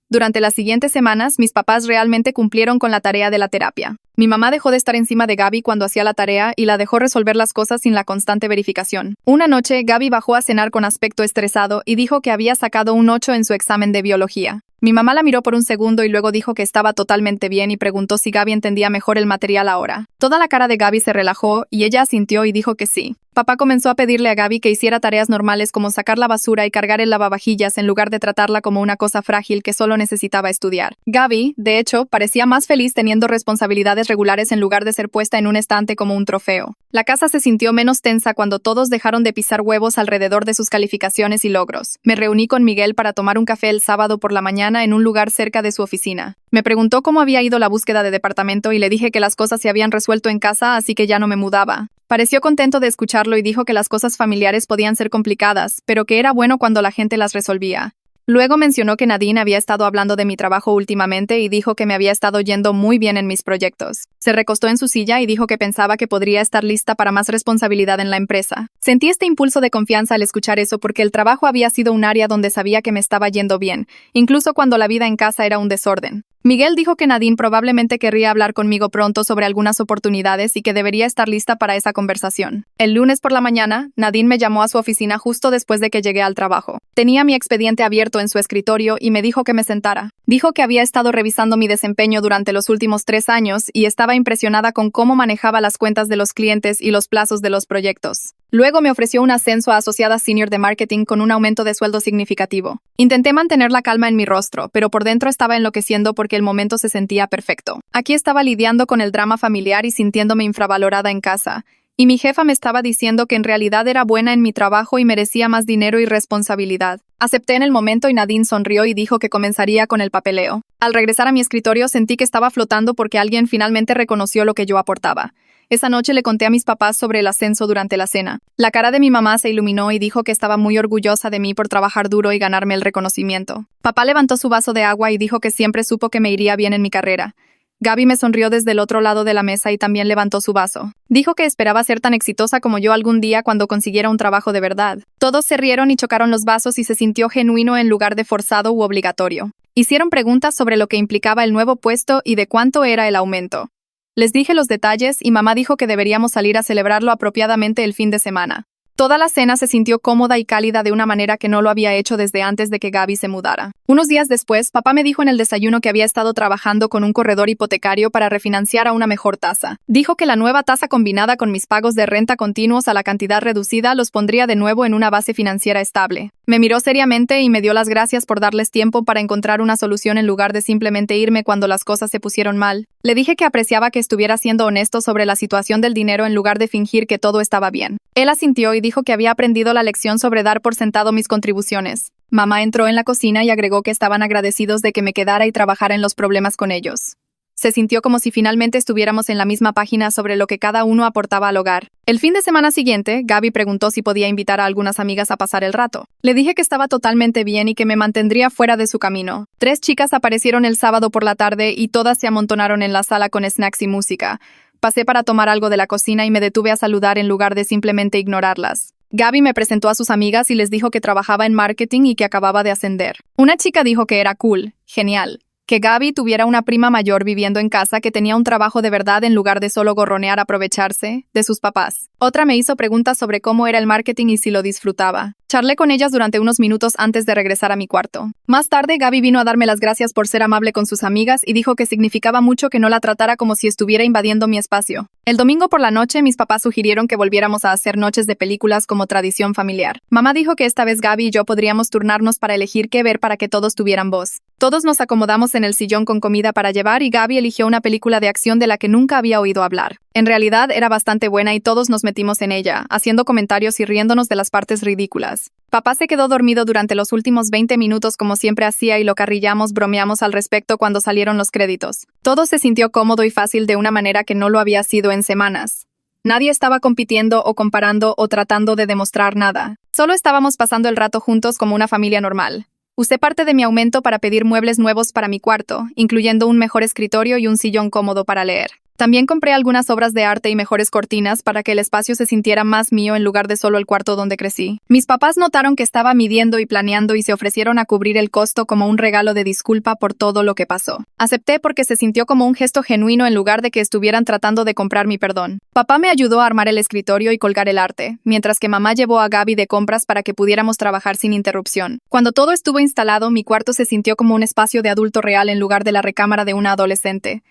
Speaker 1: Durante las siguientes semanas, mis papás realmente cumplieron con la tarea de la terapia. Mi mamá dejó de estar encima de Gaby cuando hacía la tarea y la dejó resolver las cosas sin la constante verificación. Una noche, Gaby bajó a cenar con aspecto estresado y dijo que había sacado un 8 en su examen de biología. Mi mamá la miró por un segundo y luego dijo que estaba totalmente bien y preguntó si Gaby entendía mejor el material ahora. Toda la cara de Gaby se relajó y ella asintió y dijo que sí. Papá comenzó a pedirle a Gaby que hiciera tareas normales como sacar la basura y cargar el lavavajillas en lugar de tratarla como una cosa frágil que solo necesitaba estudiar. Gaby, de hecho, parecía más feliz teniendo responsabilidades regulares en lugar de ser puesta en un estante como un trofeo. La casa se sintió menos tensa cuando todos dejaron de pisar huevos alrededor de sus calificaciones y logros. Me reuní con Miguel para tomar un café el sábado por la mañana en un lugar cerca de su oficina. Me preguntó cómo había ido la búsqueda de departamento y le dije que las cosas se habían resuelto en casa, así que ya no me mudaba. Pareció contento de escucharlo y dijo que las cosas familiares podían ser complicadas, pero que era bueno cuando la gente las resolvía. Luego mencionó que Nadine había estado hablando de mi trabajo últimamente y dijo que me había estado yendo muy bien en mis proyectos. Se recostó en su silla y dijo que pensaba que podría estar lista para más responsabilidad en la empresa. Sentí este impulso de confianza al escuchar eso porque el trabajo había sido un área donde sabía que me estaba yendo bien, incluso cuando la vida en casa era un desorden. Miguel dijo que Nadine probablemente querría hablar conmigo pronto sobre algunas oportunidades y que debería estar lista para esa conversación. El lunes por la mañana, Nadine me llamó a su oficina justo después de que llegué al trabajo. Tenía mi expediente abierto en su escritorio y me dijo que me sentara. Dijo que había estado revisando mi desempeño durante los últimos 3 años y estaba impresionada con cómo manejaba las cuentas de los clientes y los plazos de los proyectos. Luego me ofreció un ascenso a asociada senior de marketing con un aumento de sueldo significativo. Intenté mantener la calma en mi rostro, pero por dentro estaba enloqueciendo porque el momento se sentía perfecto. Aquí estaba lidiando con el drama familiar y sintiéndome infravalorada en casa. Y mi jefa me estaba diciendo que en realidad era buena en mi trabajo y merecía más dinero y responsabilidad. Acepté en el momento y Nadine sonrió y dijo que comenzaría con el papeleo. Al regresar a mi escritorio sentí que estaba flotando porque alguien finalmente reconoció lo que yo aportaba. Esa noche le conté a mis papás sobre el ascenso durante la cena. La cara de mi mamá se iluminó y dijo que estaba muy orgullosa de mí por trabajar duro y ganarme el reconocimiento. Papá levantó su vaso de agua y dijo que siempre supo que me iría bien en mi carrera. Gaby me sonrió desde el otro lado de la mesa y también levantó su vaso. Dijo que esperaba ser tan exitosa como yo algún día cuando consiguiera un trabajo de verdad. Todos se rieron y chocaron los vasos y se sintió genuino en lugar de forzado u obligatorio. Hicieron preguntas sobre lo que implicaba el nuevo puesto y de cuánto era el aumento. Les dije los detalles y mamá dijo que deberíamos salir a celebrarlo apropiadamente el fin de semana. Toda la cena se sintió cómoda y cálida de una manera que no lo había hecho desde antes de que Gaby se mudara. Unos días después, papá me dijo en el desayuno que había estado trabajando con un corredor hipotecario para refinanciar a una mejor tasa. Dijo que la nueva tasa combinada con mis pagos de renta continuos a la cantidad reducida los pondría de nuevo en una base financiera estable. Me miró seriamente y me dio las gracias por darles tiempo para encontrar una solución en lugar de simplemente irme cuando las cosas se pusieron mal. Le dije que apreciaba que estuviera siendo honesto sobre la situación del dinero en lugar de fingir que todo estaba bien. Él asintió y dijo que había aprendido la lección sobre dar por sentado mis contribuciones. Mamá entró en la cocina y agregó que estaban agradecidos de que me quedara y trabajara en los problemas con ellos. Se sintió como si finalmente estuviéramos en la misma página sobre lo que cada uno aportaba al hogar. El fin de semana siguiente, Gaby preguntó si podía invitar a algunas amigas a pasar el rato. Le dije que estaba totalmente bien y que me mantendría fuera de su camino. 3 chicas aparecieron el sábado por la tarde y todas se amontonaron en la sala con snacks y música. Pasé para tomar algo de la cocina y me detuve a saludar en lugar de simplemente ignorarlas. Gaby me presentó a sus amigas y les dijo que trabajaba en marketing y que acababa de ascender. Una chica dijo que era cool, genial, que Gaby tuviera una prima mayor viviendo en casa que tenía un trabajo de verdad en lugar de solo gorronear aprovecharse de sus papás. Otra me hizo preguntas sobre cómo era el marketing y si lo disfrutaba. Charlé con ellas durante unos minutos antes de regresar a mi cuarto. Más tarde, Gaby vino a darme las gracias por ser amable con sus amigas y dijo que significaba mucho que no la tratara como si estuviera invadiendo mi espacio. El domingo por la noche, mis papás sugirieron que volviéramos a hacer noches de películas como tradición familiar. Mamá dijo que esta vez Gaby y yo podríamos turnarnos para elegir qué ver para que todos tuvieran voz. Todos nos acomodamos en el sillón con comida para llevar y Gaby eligió una película de acción de la que nunca había oído hablar. En realidad era bastante buena y todos nos metimos en ella, haciendo comentarios y riéndonos de las partes ridículas. Papá se quedó dormido durante los últimos 20 minutos como siempre hacía y lo carrillamos, bromeamos al respecto cuando salieron los créditos. Todo se sintió cómodo y fácil de una manera que no lo había sido en semanas. Nadie estaba compitiendo o comparando o tratando de demostrar nada. Solo estábamos pasando el rato juntos como una familia normal. Usé parte de mi aumento para pedir muebles nuevos para mi cuarto, incluyendo un mejor escritorio y un sillón cómodo para leer. También compré algunas obras de arte y mejores cortinas para que el espacio se sintiera más mío en lugar de solo el cuarto donde crecí. Mis papás notaron que estaba midiendo y planeando y se ofrecieron a cubrir el costo como un regalo de disculpa por todo lo que pasó. Acepté porque se sintió como un gesto genuino en lugar de que estuvieran tratando de comprar mi perdón. Papá me ayudó a armar el escritorio y colgar el arte, mientras que mamá llevó a Gaby de compras para que pudiéramos trabajar sin interrupción. Cuando todo estuvo instalado, mi cuarto se sintió como un espacio de adulto real en lugar de la recámara de una adolescente.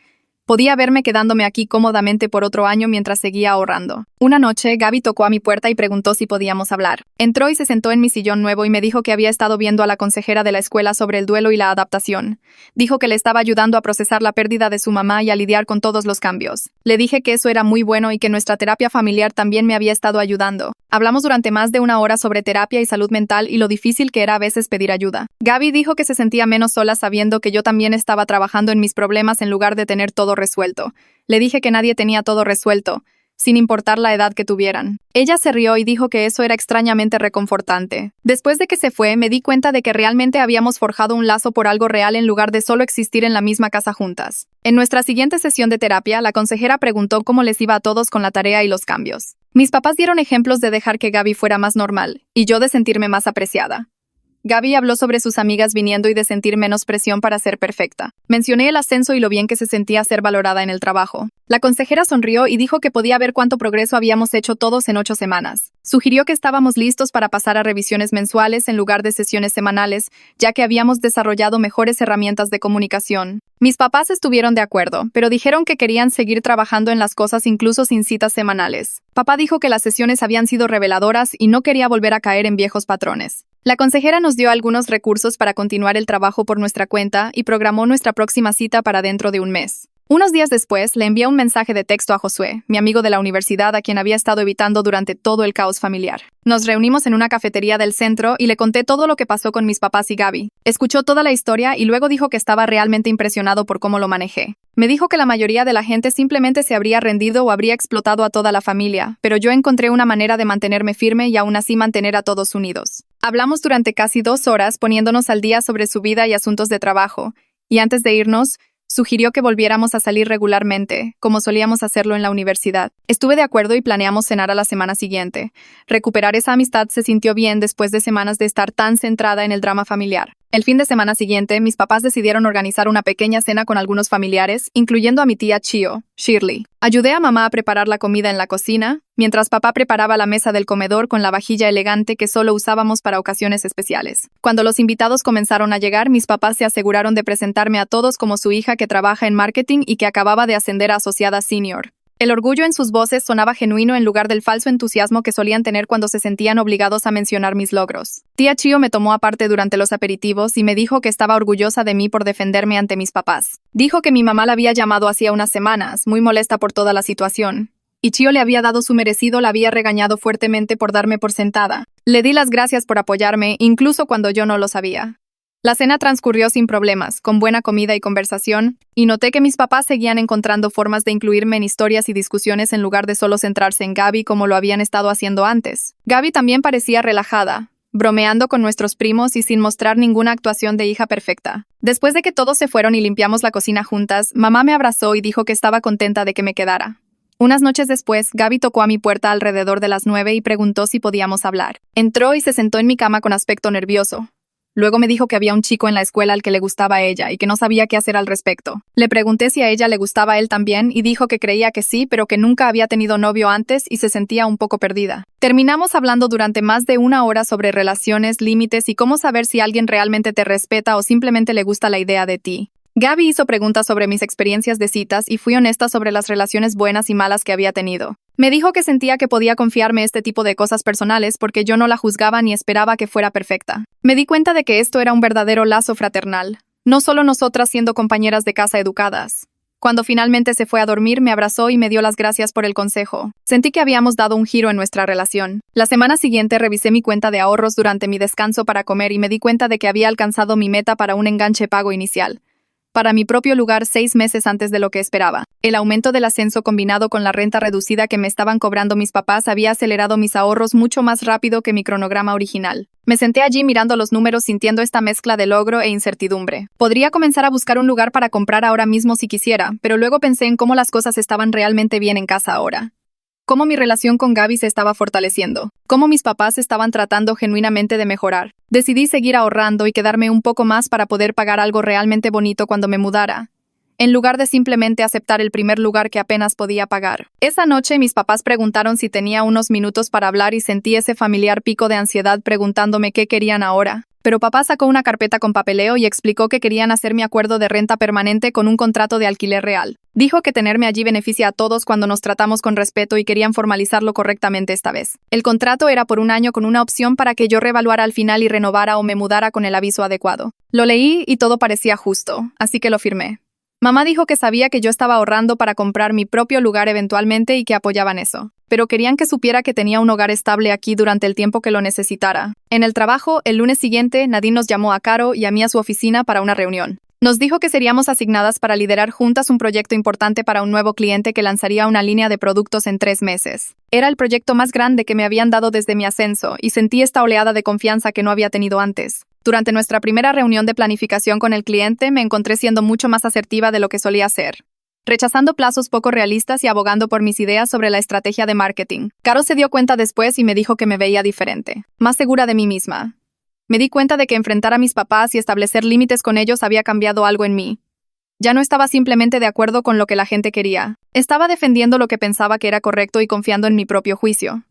Speaker 1: Podía verme quedándome aquí cómodamente por otro año mientras seguía ahorrando. Una noche, Gaby tocó a mi puerta y preguntó si podíamos hablar. Entró y se sentó en mi sillón nuevo y me dijo que había estado viendo a la consejera de la escuela sobre el duelo y la adaptación. Dijo que le estaba ayudando a procesar la pérdida de su mamá y a lidiar con todos los cambios. Le dije que eso era muy bueno y que nuestra terapia familiar también me había estado ayudando. Hablamos durante más de 1 hora sobre terapia y salud mental y lo difícil que era a veces pedir ayuda. Gaby dijo que se sentía menos sola sabiendo que yo también estaba trabajando en mis problemas en lugar de tener todo resuelto. Le dije que nadie tenía todo resuelto, sin importar la edad que tuvieran. Ella se rió y dijo que eso era extrañamente reconfortante. Después de que se fue, me di cuenta de que realmente habíamos forjado un lazo por algo real en lugar de solo existir en la misma casa juntas. En nuestra siguiente sesión de terapia, la consejera preguntó cómo les iba a todos con la tarea y los cambios. Mis papás dieron ejemplos de dejar que Gaby fuera más normal, y yo de sentirme más apreciada. Gaby habló sobre sus amigas viniendo y de sentir menos presión para ser perfecta. Mencioné el ascenso y lo bien que se sentía ser valorada en el trabajo. La consejera sonrió y dijo que podía ver cuánto progreso habíamos hecho todos en 8 semanas. Sugirió que estábamos listos para pasar a revisiones mensuales en lugar de sesiones semanales, ya que habíamos desarrollado mejores herramientas de comunicación. Mis papás estuvieron de acuerdo, pero dijeron que querían seguir trabajando en las cosas incluso sin citas semanales. Papá dijo que las sesiones habían sido reveladoras y no quería volver a caer en viejos patrones. La consejera nos dio algunos recursos para continuar el trabajo por nuestra cuenta y programó nuestra próxima cita para dentro de un mes. Unos días después, le envié un mensaje de texto a Josué, mi amigo de la universidad a quien había estado evitando durante todo el caos familiar. Nos reunimos en una cafetería del centro y le conté todo lo que pasó con mis papás y Gaby. Escuchó toda la historia y luego dijo que estaba realmente impresionado por cómo lo manejé. Me dijo que la mayoría de la gente simplemente se habría rendido o habría explotado a toda la familia, pero yo encontré una manera de mantenerme firme y aún así mantener a todos unidos. Hablamos durante casi 2 horas poniéndonos al día sobre su vida y asuntos de trabajo, y antes de irnos, sugirió que volviéramos a salir regularmente, como solíamos hacerlo en la universidad. Estuve de acuerdo y planeamos cenar a la semana siguiente. Recuperar esa amistad se sintió bien después de semanas de estar tan centrada en el drama familiar. El fin de semana siguiente, mis papás decidieron organizar una pequeña cena con algunos familiares, incluyendo a mi tía Chio, Shirley. Ayudé a mamá a preparar la comida en la cocina, mientras papá preparaba la mesa del comedor con la vajilla elegante que solo usábamos para ocasiones especiales. Cuando los invitados comenzaron a llegar, mis papás se aseguraron de presentarme a todos como su hija que trabaja en marketing y que acababa de ascender a asociada senior. El orgullo en sus voces sonaba genuino en lugar del falso entusiasmo que solían tener cuando se sentían obligados a mencionar mis logros. Tía Chio me tomó aparte durante los aperitivos y me dijo que estaba orgullosa de mí por defenderme ante mis papás. Dijo que mi mamá la había llamado hacía unas semanas, muy molesta por toda la situación. Y Chio le había dado su merecido, la había regañado fuertemente por darme por sentada. Le di las gracias por apoyarme, incluso cuando yo no lo sabía. La cena transcurrió sin problemas, con buena comida y conversación, y noté que mis papás seguían encontrando formas de incluirme en historias y discusiones en lugar de solo centrarse en Gaby como lo habían estado haciendo antes. Gaby también parecía relajada, bromeando con nuestros primos y sin mostrar ninguna actuación de hija perfecta. Después de que todos se fueron y limpiamos la cocina juntas, mamá me abrazó y dijo que estaba contenta de que me quedara. Unas noches después, Gaby tocó a mi puerta alrededor de las 9 y preguntó si podíamos hablar. Entró y se sentó en mi cama con aspecto nervioso. Luego me dijo que había un chico en la escuela al que le gustaba a ella y que no sabía qué hacer al respecto. Le pregunté si a ella le gustaba a él también y dijo que creía que sí, pero que nunca había tenido novio antes y se sentía un poco perdida. Terminamos hablando durante más de una hora sobre relaciones, límites y cómo saber si alguien realmente te respeta o simplemente le gusta la idea de ti. Gaby hizo preguntas sobre mis experiencias de citas y fui honesta sobre las relaciones buenas y malas que había tenido. Me dijo que sentía que podía confiarme este tipo de cosas personales porque yo no la juzgaba ni esperaba que fuera perfecta. Me di cuenta de que esto era un verdadero lazo fraternal, no solo nosotras siendo compañeras de casa educadas. Cuando finalmente se fue a dormir, me abrazó y me dio las gracias por el consejo. Sentí que habíamos dado un giro en nuestra relación. La semana siguiente revisé mi cuenta de ahorros durante mi descanso para comer y me di cuenta de que había alcanzado mi meta para un enganche pago inicial. Para mi propio lugar 6 meses antes de lo que esperaba. El aumento del ascenso combinado con la renta reducida que me estaban cobrando mis papás había acelerado mis ahorros mucho más rápido que mi cronograma original. Me senté allí mirando los números sintiendo esta mezcla de logro e incertidumbre. Podría comenzar a buscar un lugar para comprar ahora mismo si quisiera, pero luego pensé en cómo las cosas estaban realmente bien en casa ahora. Cómo mi relación con Gaby se estaba fortaleciendo, cómo mis papás estaban tratando genuinamente de mejorar. Decidí seguir ahorrando y quedarme un poco más para poder pagar algo realmente bonito cuando me mudara, en lugar de simplemente aceptar el primer lugar que apenas podía pagar. Esa noche mis papás preguntaron si tenía unos minutos para hablar y sentí ese familiar pico de ansiedad preguntándome qué querían ahora. Pero papá sacó una carpeta con papeleo y explicó que querían hacer mi acuerdo de renta permanente con un contrato de alquiler real. Dijo que tenerme allí beneficia a todos cuando nos tratamos con respeto y querían formalizarlo correctamente esta vez. El contrato era por un año con una opción para que yo reevaluara al final y renovara o me mudara con el aviso adecuado. Lo leí y todo parecía justo, así que lo firmé. Mamá dijo que sabía que yo estaba ahorrando para comprar mi propio lugar eventualmente y que apoyaban eso. Pero querían que supiera que tenía un hogar estable aquí durante el tiempo que lo necesitara. En el trabajo, el lunes siguiente, Nadine nos llamó a Caro y a mí a su oficina para una reunión. Nos dijo que seríamos asignadas para liderar juntas un proyecto importante para un nuevo cliente que lanzaría una línea de productos en 3 meses. Era el proyecto más grande que me habían dado desde mi ascenso y sentí esta oleada de confianza que no había tenido antes. Durante nuestra primera reunión de planificación con el cliente, me encontré siendo mucho más asertiva de lo que solía ser, rechazando plazos poco realistas y abogando por mis ideas sobre la estrategia de marketing. Caro se dio cuenta después y me dijo que me veía diferente, más segura de mí misma. Me di cuenta de que enfrentar a mis papás y establecer límites con ellos había cambiado algo en mí. Ya no estaba simplemente de acuerdo con lo que la gente quería. Estaba defendiendo lo que pensaba que era correcto y confiando en mi propio juicio.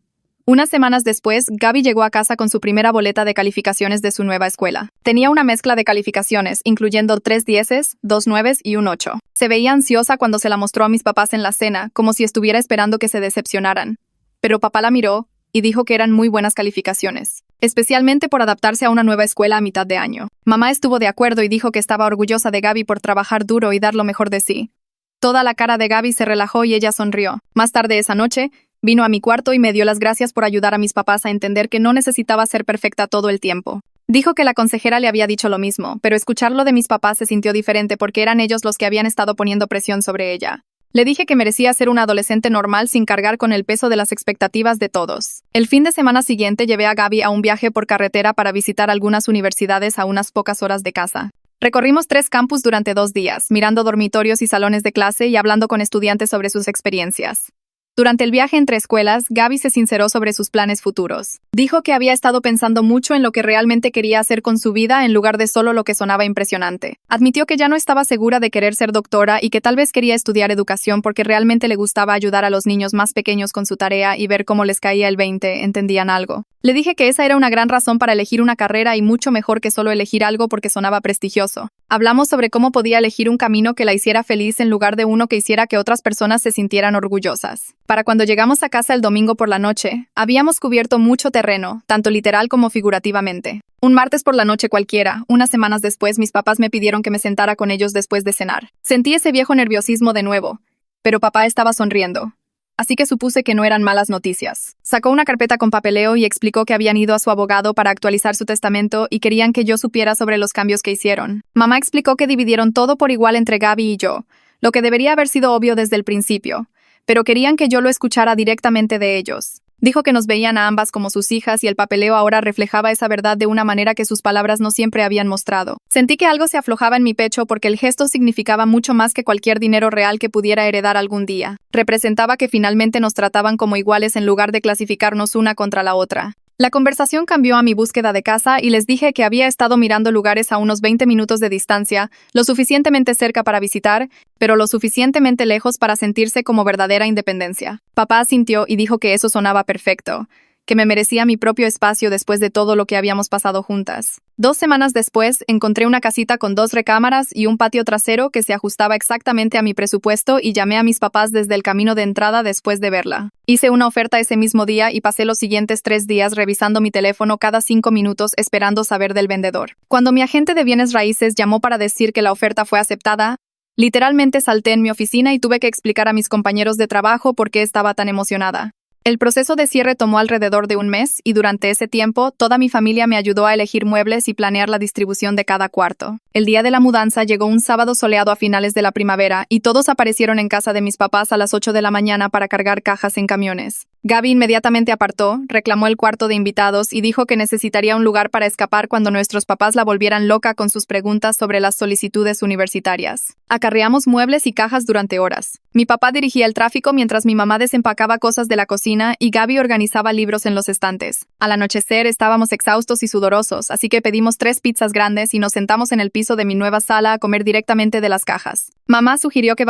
Speaker 1: Unas semanas después, Gaby llegó a casa con su primera boleta de calificaciones de su nueva escuela. Tenía una mezcla de calificaciones, incluyendo 3 dieces, 2 nueves y un 8. Se veía ansiosa cuando se la mostró a mis papás en la cena, como si estuviera esperando que se decepcionaran. Pero papá la miró y dijo que eran muy buenas calificaciones, especialmente por adaptarse a una nueva escuela a mitad de año. Mamá estuvo de acuerdo y dijo que estaba orgullosa de Gaby por trabajar duro y dar lo mejor de sí. Toda la cara de Gaby se relajó y ella sonrió. Más tarde esa noche, vino a mi cuarto y me dio las gracias por ayudar a mis papás a entender que no necesitaba ser perfecta todo el tiempo. Dijo que la consejera le había dicho lo mismo, pero escucharlo de mis papás se sintió diferente porque eran ellos los que habían estado poniendo presión sobre ella. Le dije que merecía ser una adolescente normal sin cargar con el peso de las expectativas de todos. El fin de semana siguiente llevé a Gaby a un viaje por carretera para visitar algunas universidades a unas pocas horas de casa. Recorrimos 3 campus durante 2 días, mirando dormitorios y salones de clase y hablando con estudiantes sobre sus experiencias. Durante el viaje entre escuelas, Gaby se sinceró sobre sus planes futuros. Dijo que había estado pensando mucho en lo que realmente quería hacer con su vida en lugar de solo lo que sonaba impresionante. Admitió que ya no estaba segura de querer ser doctora y que tal vez quería estudiar educación porque realmente le gustaba ayudar a los niños más pequeños con su tarea y ver cómo les caía el 20, entendían algo. Le dije que esa era una gran razón para elegir una carrera y mucho mejor que solo elegir algo porque sonaba prestigioso. Hablamos sobre cómo podía elegir un camino que la hiciera feliz en lugar de uno que hiciera que otras personas se sintieran orgullosas. Para cuando llegamos a casa el domingo por la noche, habíamos cubierto mucho terreno, tanto literal como figurativamente. Un martes por la noche cualquiera, unas semanas después, mis papás me pidieron que me sentara con ellos después de cenar. Sentí ese viejo nerviosismo de nuevo, pero papá estaba sonriendo. Así que supuse que no eran malas noticias. Sacó una carpeta con papeleo y explicó que habían ido a su abogado para actualizar su testamento y querían que yo supiera sobre los cambios que hicieron. Mamá explicó que dividieron todo por igual entre Gaby y yo, lo que debería haber sido obvio desde el principio, pero querían que yo lo escuchara directamente de ellos. Dijo que nos veían a ambas como sus hijas y el papeleo ahora reflejaba esa verdad de una manera que sus palabras no siempre habían mostrado. Sentí que algo se aflojaba en mi pecho porque el gesto significaba mucho más que cualquier dinero real que pudiera heredar algún día. Representaba que finalmente nos trataban como iguales en lugar de clasificarnos una contra la otra. La conversación cambió a mi búsqueda de casa y les dije que había estado mirando lugares a unos 20 minutos de distancia, lo suficientemente cerca para visitar, pero lo suficientemente lejos para sentirse como verdadera independencia. Papá asintió y dijo que eso sonaba perfecto, que me merecía mi propio espacio después de todo lo que habíamos pasado juntas. 2 semanas después, encontré una casita con 2 recámaras y un patio trasero que se ajustaba exactamente a mi presupuesto y llamé a mis papás desde el camino de entrada después de verla. Hice una oferta ese mismo día y pasé los siguientes 3 días revisando mi teléfono cada 5 minutos esperando saber del vendedor. Cuando mi agente de bienes raíces llamó para decir que la oferta fue aceptada, literalmente salté en mi oficina y tuve que explicar a mis compañeros de trabajo por qué estaba tan emocionada. El proceso de cierre tomó alrededor de un mes y durante ese tiempo toda mi familia me ayudó a elegir muebles y planear la distribución de cada cuarto. El día de la mudanza llegó un sábado soleado a finales de la primavera y todos aparecieron en casa de mis papás a las 8 de la mañana para cargar cajas en camiones. Gaby inmediatamente apartó, reclamó el cuarto de invitados y dijo que necesitaría un lugar para escapar cuando nuestros papás la volvieran loca con sus preguntas sobre las solicitudes universitarias. Acarreamos muebles y cajas durante horas. Mi papá dirigía el tráfico mientras mi mamá desempacaba cosas de la cocina y Gaby organizaba libros en los estantes. Al anochecer estábamos exhaustos y sudorosos, así que pedimos 3 pizzas grandes y nos sentamos en el piso de mi nueva sala a comer directamente de las cajas. Mamá sugirió que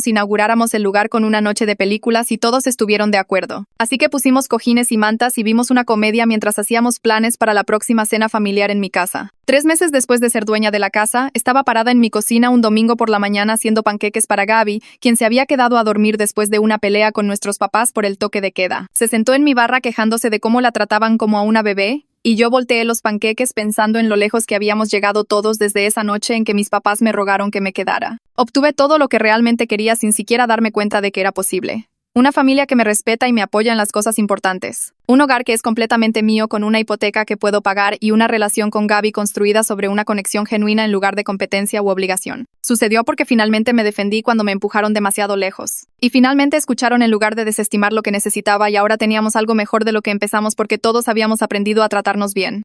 Speaker 1: inauguráramos el lugar con una noche de películas y todos estuvieron de acuerdo. Así que pusimos cojines y mantas y vimos una comedia mientras hacíamos planes para la próxima cena familiar en mi casa. 3 meses después de ser dueña de la casa, estaba parada en mi cocina un domingo por la mañana haciendo panqueques para Gaby, quien se había quedado a dormir después de una pelea con nuestros papás por el toque de queda. Se sentó en mi barra quejándose de cómo la trataban como a una bebé, y yo volteé los panqueques pensando en lo lejos que habíamos llegado todos desde esa noche en que mis papás me rogaron que me quedara. Obtuve todo lo que realmente quería sin siquiera darme cuenta de que era posible. Una familia que me respeta y me apoya en las cosas importantes. Un hogar que es completamente mío con una hipoteca que puedo pagar y una relación con Gaby construida sobre una conexión genuina en lugar de competencia u obligación. Sucedió porque finalmente me defendí cuando me empujaron demasiado lejos. Y finalmente escucharon en lugar de desestimar lo que necesitaba y ahora teníamos algo mejor de lo que empezamos porque todos habíamos aprendido a tratarnos bien.